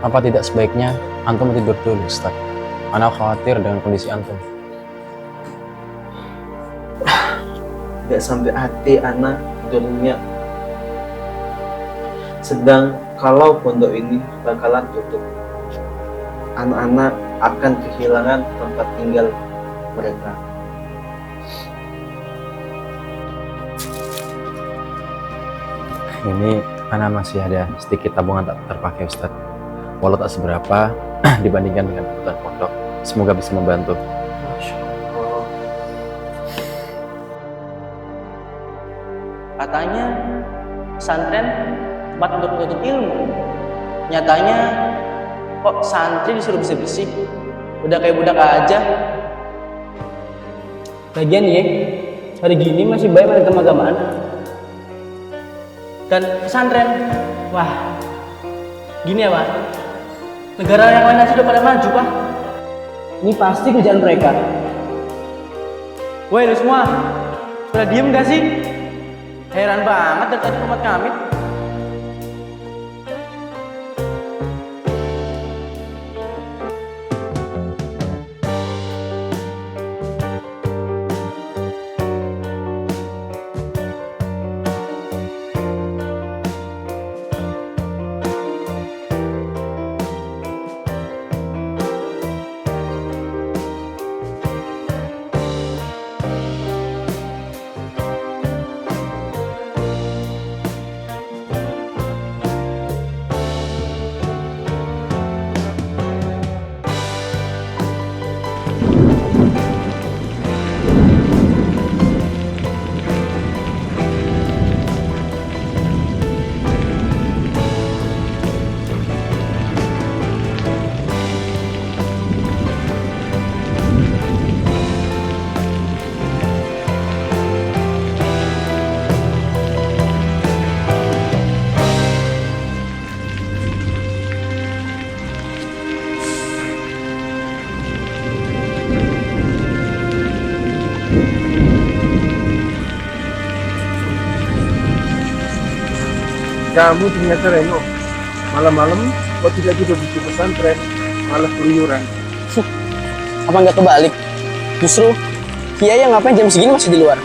Apa tidak sebaiknya antum tidur dulu, Ustaz? Ana khawatir dengan kondisi antum. Tidak sampai hati anak tidurnya. Sedang kalau pondok ini bakalan tutup, anak-anak akan kehilangan tempat tinggal mereka. Ini Ana masih ada sedikit tabungan tak terpakai, Ustaz. Walau tak seberapa dibandingkan dengan kebutuhan pondok. Semoga bisa membantu. Masya Allah. Katanya pesantren tempat untuk menuntut ilmu. Nyatanya kok santri disuruh bersih-bersih? Udah kayak budak aja. Lagian ya, hari gini masih banyak pada agama-agamaan. Dan pesantren, wah, gini ya Pak, negara yang lain aja udah pada maju Pak. Ini pasti kerjaan mereka. Woi lu semua, pada diem gak sih? Heran banget dari tadi umat kami. Kamu ternyata Reno, malam-malam kok tidak tidur di pesantren, malah keluyuran. Apa nggak kebalik? Justru Kiai yang ngapain jam segini masih di luar?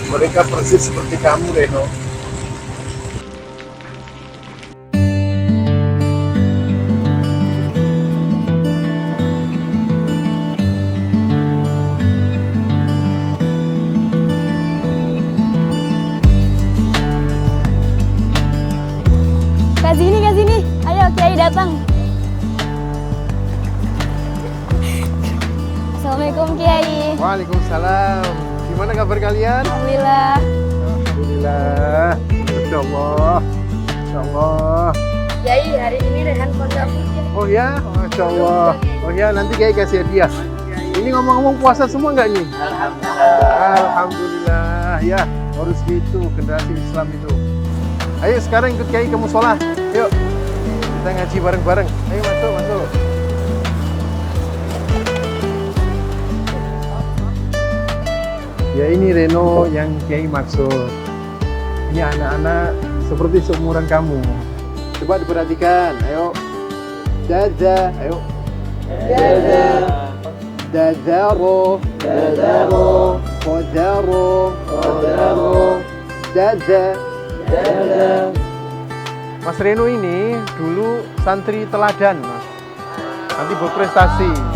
Mereka persis seperti kamu, Reno. Kak sini. Ayo Kiai datang. Assalamualaikum Kiai. Waalaikumsalam. Gimana kabar kalian? Alhamdulillah. Alhamdulillah. Masya Allah. Masya Allah. Kiai, hari ini Rehan pondok. Oh ya, Masya Allah. Oh ya, nanti kayak kasih hadiah. Ini ngomong-ngomong puasa semua nggak nih? Alhamdulillah. Ya, harus gitu generasi Islam itu. Ayo sekarang ikut Kiai ke musola. Yuk, kita ngaji bareng-bareng. Ayo masuk. Ya ini Reno yang Kiai maksud. Ini anak-anak seperti seumuran kamu. Coba diperhatikan. Ayo. Dada. Ayo. Dada. Dadaro. Dadaro. Kodaro. Kodaro. Dada. Dada. Mas Reno ini dulu santri teladan, Mas. Nanti berprestasi.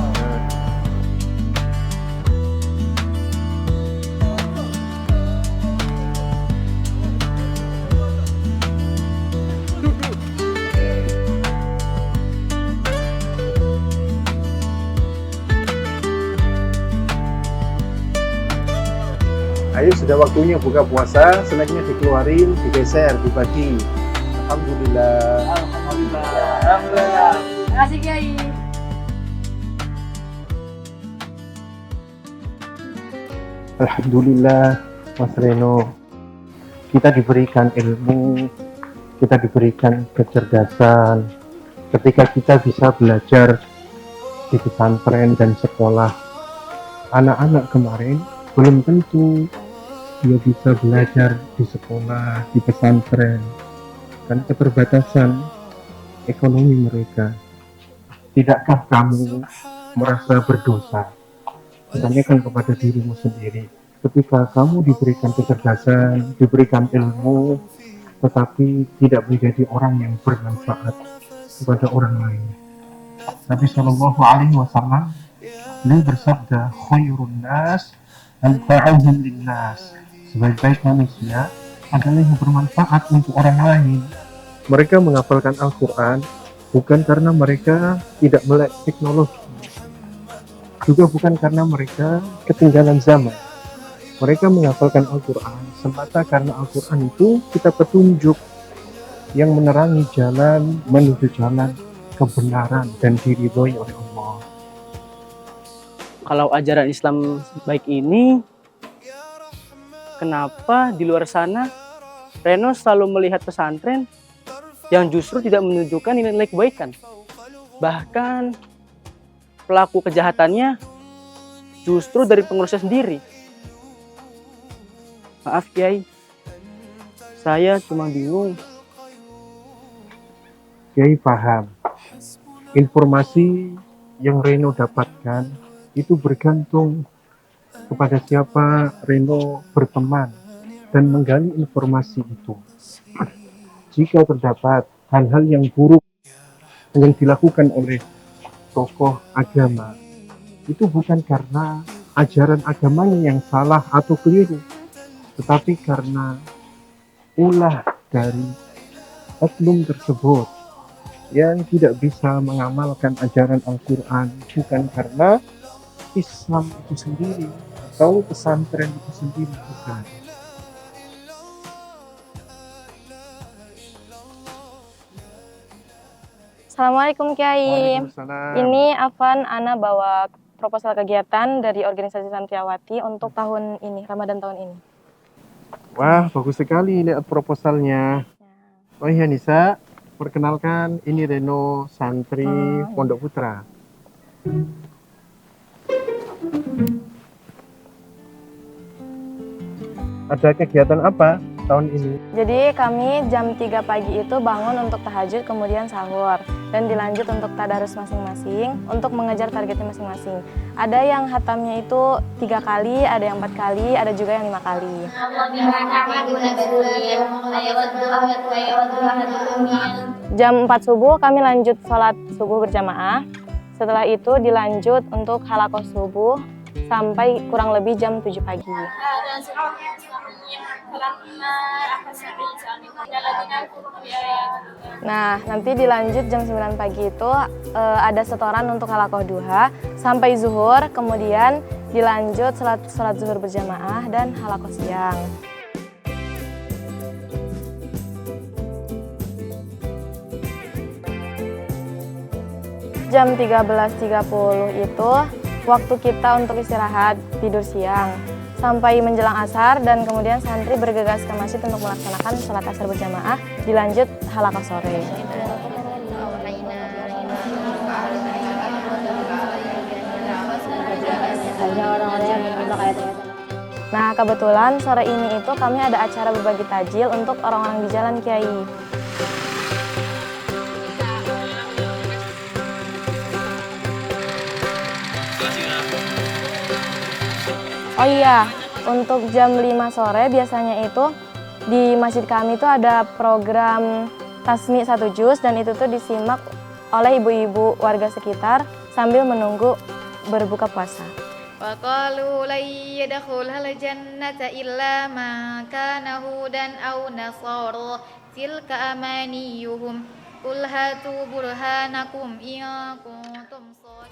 Ayo sudah waktunya buka puasa, snacknya dikeluarin, digeser, dibagi. Alhamdulillah. Terima kasih Kiai. Alhamdulillah, Mas Reno. Kita diberikan ilmu, kita diberikan kecerdasan. Ketika kita bisa belajar di pesantren dan sekolah, anak-anak kemarin belum tentu dia bisa belajar di sekolah, di pesantren, kan keterbatasan ekonomi mereka. Tidakkah kamu merasa berdosa? Tanyakan kepada dirimu sendiri. Ketika kamu diberikan kecerdasan, diberikan ilmu, tetapi tidak menjadi orang yang bermanfaat kepada orang lain. Nabi Shallallahu Alaihi Wasallam beliau bersabda, khairun nas anfa'uhum linnas. Sebaik-baik manusia adalah yang bermanfaat untuk orang lain. Mereka menghafalkan Al-Quran bukan karena mereka tidak melek teknologi, juga bukan karena mereka ketinggalan zaman. Mereka menghafalkan Al-Quran semata karena Al-Quran itu kita petunjuk yang menerangi jalan menuju jalan kebenaran dan diridhoi oleh Allah. Kalau ajaran Islam baik ini, kenapa di luar sana Reno selalu melihat pesantren yang justru tidak menunjukkan nilai-nilai kebaikan? Bahkan pelaku kejahatannya justru dari pengurusnya sendiri. Maaf Kiai, saya cuma bingung. Kiai paham. Informasi yang Reno dapatkan itu bergantung kepada siapa Reno berteman dan menggali informasi itu. Jika terdapat hal-hal yang buruk yang dilakukan oleh tokoh agama, itu bukan karena ajaran agamanya yang salah atau keliru, tetapi karena ulah dari oknum tersebut yang tidak bisa mengamalkan ajaran Al-Quran, bukan karena Islam itu sendiri atau pesantren itu sendiri, bukan. Assalamualaikum Kiai. Waalaikumsalam. Ini Afan, Ana bawa proposal kegiatan dari organisasi Santriawati untuk tahun ini, Ramadan tahun ini. Wah, bagus sekali lihat proposalnya. Oh iya Nisa, perkenalkan ini Reno, santri Pondok Putra. Ada kegiatan apa tahun ini? Jadi kami jam 3 pagi itu bangun untuk tahajud, kemudian sahur, dan dilanjut untuk tadarus masing-masing untuk mengejar targetnya masing-masing. Ada yang hatamnya itu 3 kali, ada yang 4 kali, ada juga yang 5 kali. Jam 4 subuh kami lanjut sholat subuh berjamaah. Setelah itu dilanjut untuk halakoh subuh sampai kurang lebih jam 7 pagi. Nah, nanti dilanjut jam 9 pagi itu ada setoran untuk halakoh duha sampai zuhur, kemudian dilanjut sholat zuhur berjamaah dan halakoh siang. Jam 13.30 itu waktu kita untuk istirahat, tidur siang, sampai menjelang asar, dan kemudian santri bergegas ke masjid untuk melaksanakan sholat asar berjamaah, dilanjut halakoh sore. Nah, kebetulan sore ini itu kami ada acara berbagi tajil untuk orang-orang di jalan Kiai. Oh iya, untuk jam 5 sore biasanya itu di masjid kami itu ada program tasmi 1 juz, dan itu tuh disimak oleh ibu-ibu warga sekitar sambil menunggu berbuka puasa. وقالوا لن يدخلها الجنة إلا من كان هودا أو نصارى تلك أمانيهم قل هاتوا برهانكم إن كنتم صادقين.